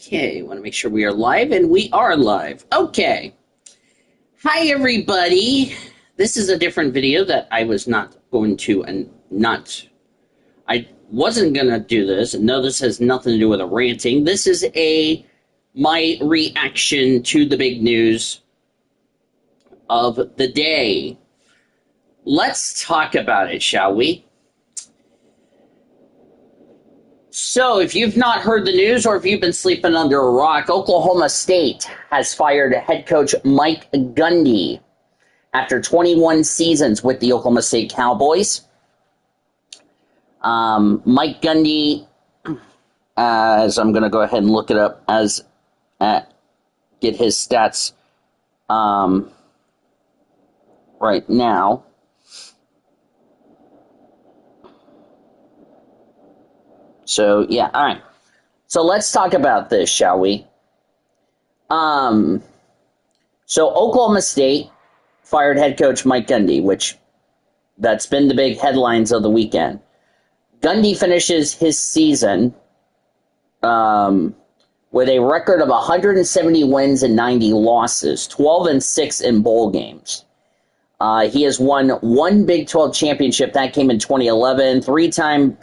Okay, want to make sure we are live, and we are live. Okay. Hi, everybody. This is a different video that I was not going to, I wasn't going to do this. No, this has nothing to do with a ranting. This is my reaction to the big news of the day. Let's talk about it, shall we? So, if you've not heard the news or if you've been sleeping under a rock, Oklahoma State has fired head coach Mike Gundy after 21 seasons with the Oklahoma State Cowboys. Mike Gundy, as I'm going to go ahead and look it up, get his stats right now. So, yeah, all right. So let's talk about this, shall we? So Oklahoma State fired head coach Mike Gundy, which that's been the big headlines of the weekend. Gundy finishes his season with a record of 170 wins and 90 losses, 12-6 in bowl games. He has won one Big 12 championship. That came in 2011. Three-time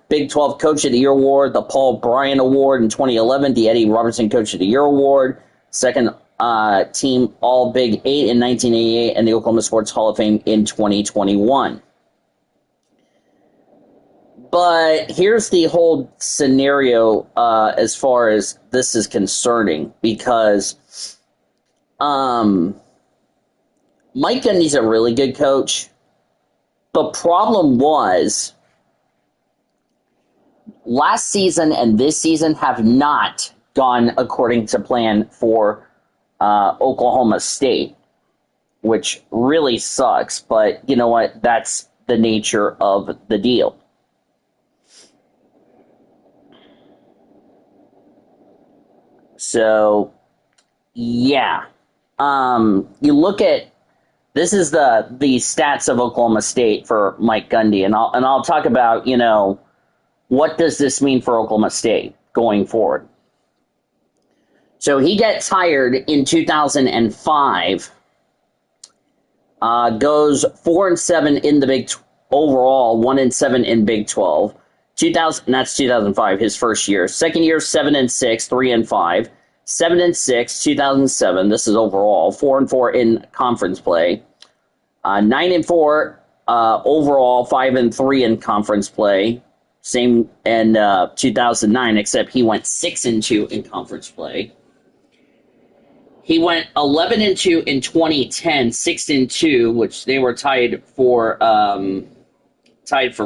Big 12 Coach of the Year Award, the Paul Bryant Award in 2011, the Eddie Robertson Coach of the Year Award, second team All Big 8 in 1988, and the Oklahoma Sports Hall of Fame in 2021. But here's the whole scenario as far as this is concerning, because Mike Gundy's a really good coach. The problem was, last season and this season have not gone according to plan for Oklahoma State, which really sucks, but you know what? That's the nature of the deal. So, yeah. You look at, this is the stats of Oklahoma State for Mike Gundy, and I'll talk about, what does this mean for Oklahoma State going forward? So he gets hired in 2005, goes 4-7 in the overall, 1-7 in Big 12. That's 2005, his first year. Second year, 7-6, 3-5. 7-6, 2007. This is overall. 4-4 in conference play. 9-4 overall. 5-3 in conference play. Same in 2009, except he went 6-2 in conference play. He went 11-2 in 2010, 6-2, which they were tied for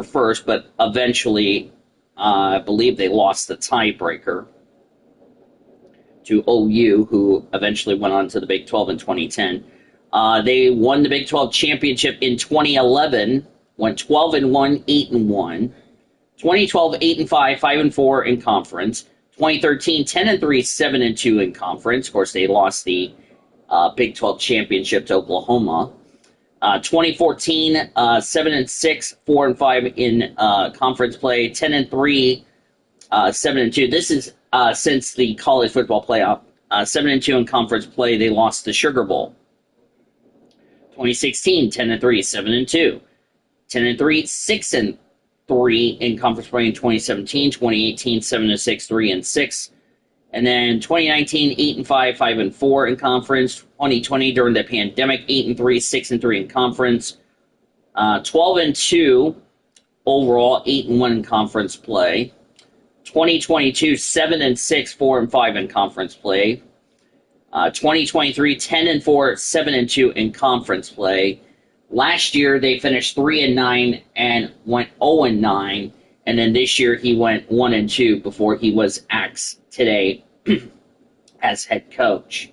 first, but eventually, I believe they lost the tiebreaker to OU, who eventually went on to the Big 12 in 2010. They won the Big 12 championship in 2011, went 12-1, 8-1. 2012, 8-5, 5-4 in conference. 2013, 10-3, 7-2 in conference. Of course, they lost the Big 12 championship to Oklahoma. 2014, 7-6, 4-5 in conference play. 10-3, 7-2. This is since the college football playoff. 7-2 in conference play. They lost the Sugar Bowl. 2016, 10-3, 7-2. 10-3, 6-3 in conference play in 2017, 2018, 7-6, 3-6. And then 2019, 8-5, 5-4 in conference. 2020, during the pandemic, 8-3, 6-3 in conference. 12-2 overall, 8-1 in conference play. 2022, 7-6, 4-5 in conference play. 2023, 10-4, 7-2 in conference play. Last year, they finished 3-9 and went 0-9. And then this year, he went 1-2 before he was axed today as head coach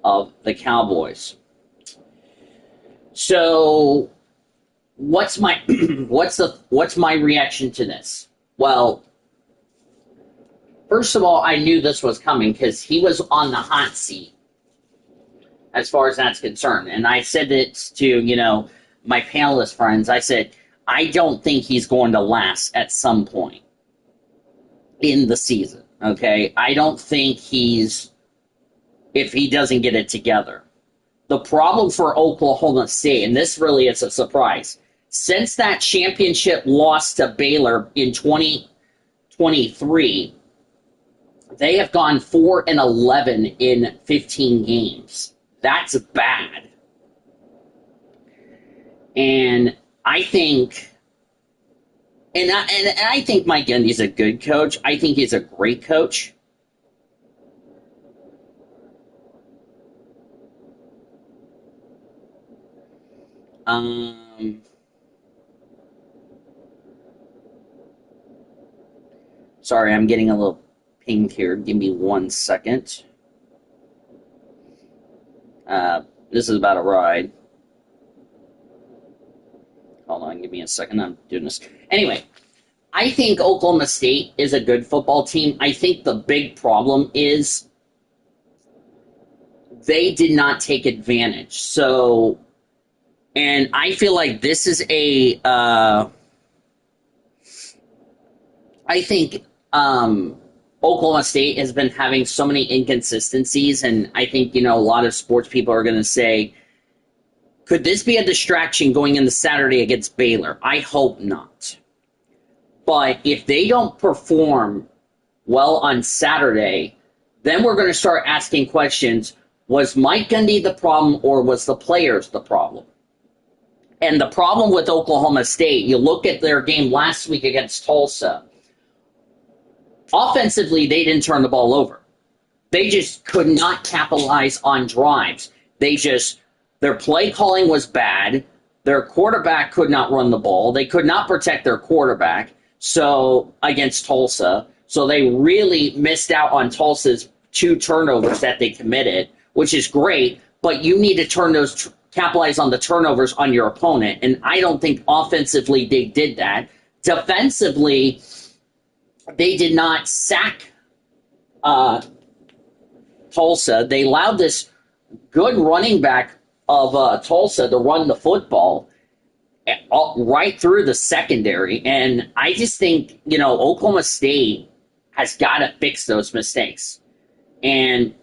of the Cowboys. So, what's my reaction to this? Well, first of all, I knew this was coming because he was on the hot seat as far as that's concerned. And I said it to, my panelist friends. I said, I don't think he's going to last at some point in the season. Okay? I don't think if he doesn't get it together. The problem for Oklahoma State, and this really is a surprise, since that championship loss to Baylor in 2023, they have gone 4-11 in 15 games. That's bad. And I think, and I think Mike Gundy's a good coach. I think he's a great coach. Sorry, I'm getting a little pinged here. Give me 1 second. This is about a ride. Hold on, give me a second. I'm doing this. Anyway, I think Oklahoma State is a good football team. I think the big problem is they did not take advantage. So, and I feel like this is I think Oklahoma State has been having so many inconsistencies, and I think, a lot of sports people are going to say, could this be a distraction going into Saturday against Baylor? I hope not. But if they don't perform well on Saturday, then we're going to start asking questions. Was Mike Gundy the problem, or was the players the problem? And the problem with Oklahoma State, you look at their game last week against Tulsa. Offensively, they didn't turn the ball over. They just could not capitalize on drives. Their play calling was bad. Their quarterback could not run the ball. They could not protect their quarterback against Tulsa. So they really missed out on Tulsa's 2 turnovers that they committed, which is great, but you need to capitalize on the turnovers on your opponent. And I don't think offensively they did that. Defensively, they did not sack Tulsa. They allowed this good running back of Tulsa to run the football right through the secondary. And I just think, Oklahoma State has got to fix those mistakes. And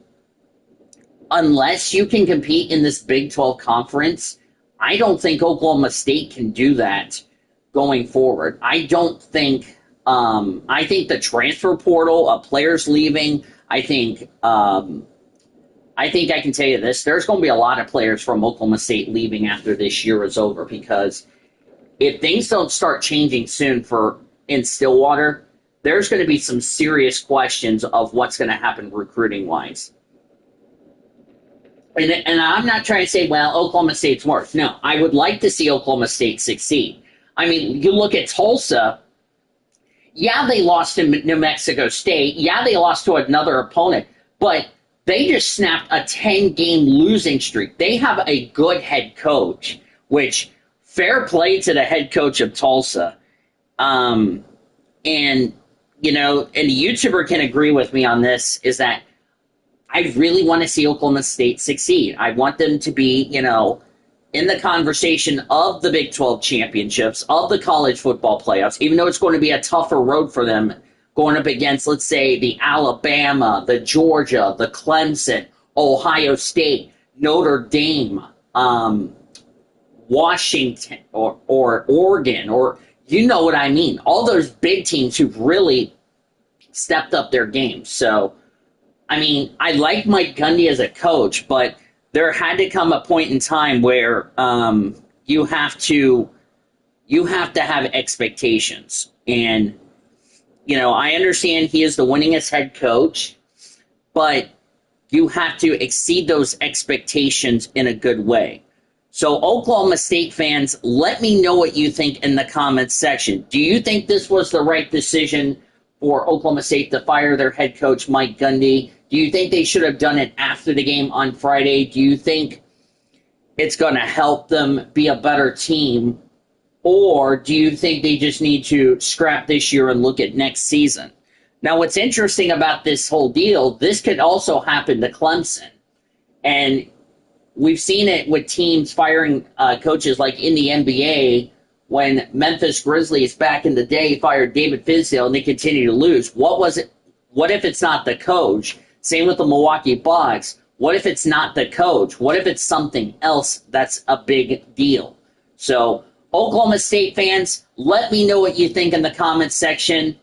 unless you can compete in this Big 12 conference, I don't think Oklahoma State can do that going forward. I think the transfer portal, players leaving, I think I can tell you this. There's going to be a lot of players from Oklahoma State leaving after this year is over, because if things don't start changing soon in Stillwater, there's going to be some serious questions of what's going to happen recruiting-wise. And I'm not trying to say, well, Oklahoma State's worse. No, I would like to see Oklahoma State succeed. I mean, you look at Tulsa. Yeah, they lost to New Mexico State. Yeah, they lost to another opponent. But they just snapped a 10-game losing streak. They have a good head coach, which fair play to the head coach of Tulsa. And a YouTuber can agree with me on this, is that I really want to see Oklahoma State succeed. I want them to be, in the conversation of the Big 12 championships, of the college football playoffs, even though it's going to be a tougher road for them going up against, let's say, the Alabama, the Georgia, the Clemson, Ohio State, Notre Dame, Washington, or Oregon, or you know what I mean. All those big teams who've really stepped up their game. So, I mean, I like Mike Gundy as a coach, but there had to come a point in time where you have to have expectations. And, I understand he is the winningest head coach, but you have to exceed those expectations in a good way. So, Oklahoma State fans, let me know what you think in the comments section. Do you think this was the right decision for Oklahoma State to fire their head coach, Mike Gundy? Do you think they should have done it after the game on Friday? Do you think it's going to help them be a better team? Or do you think they just need to scrap this year and look at next season? Now, what's interesting about this whole deal, this could also happen to Clemson. And we've seen it with teams firing coaches like in the NBA when Memphis Grizzlies back in the day fired David Fizdale and they continue to lose. What was it? What if it's not the coach? Same with the Milwaukee Bucks. What if it's not the coach? What if it's something else that's a big deal? So, Oklahoma State fans, let me know what you think in the comments section.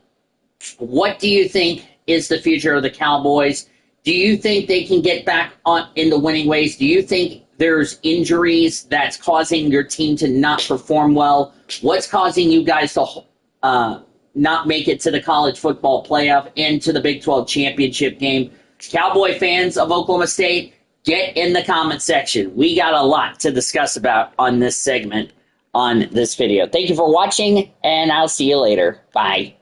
What do you think is the future of the Cowboys? Do you think they can get back on in the winning ways? Do you think there's injuries that's causing your team to not perform well? What's causing you guys to not make it to the college football playoff and to the Big 12 championship game? Cowboy fans of Oklahoma State, get in the comment section. We got a lot to discuss about on this segment on this video. Thank you for watching, and I'll see you later. Bye.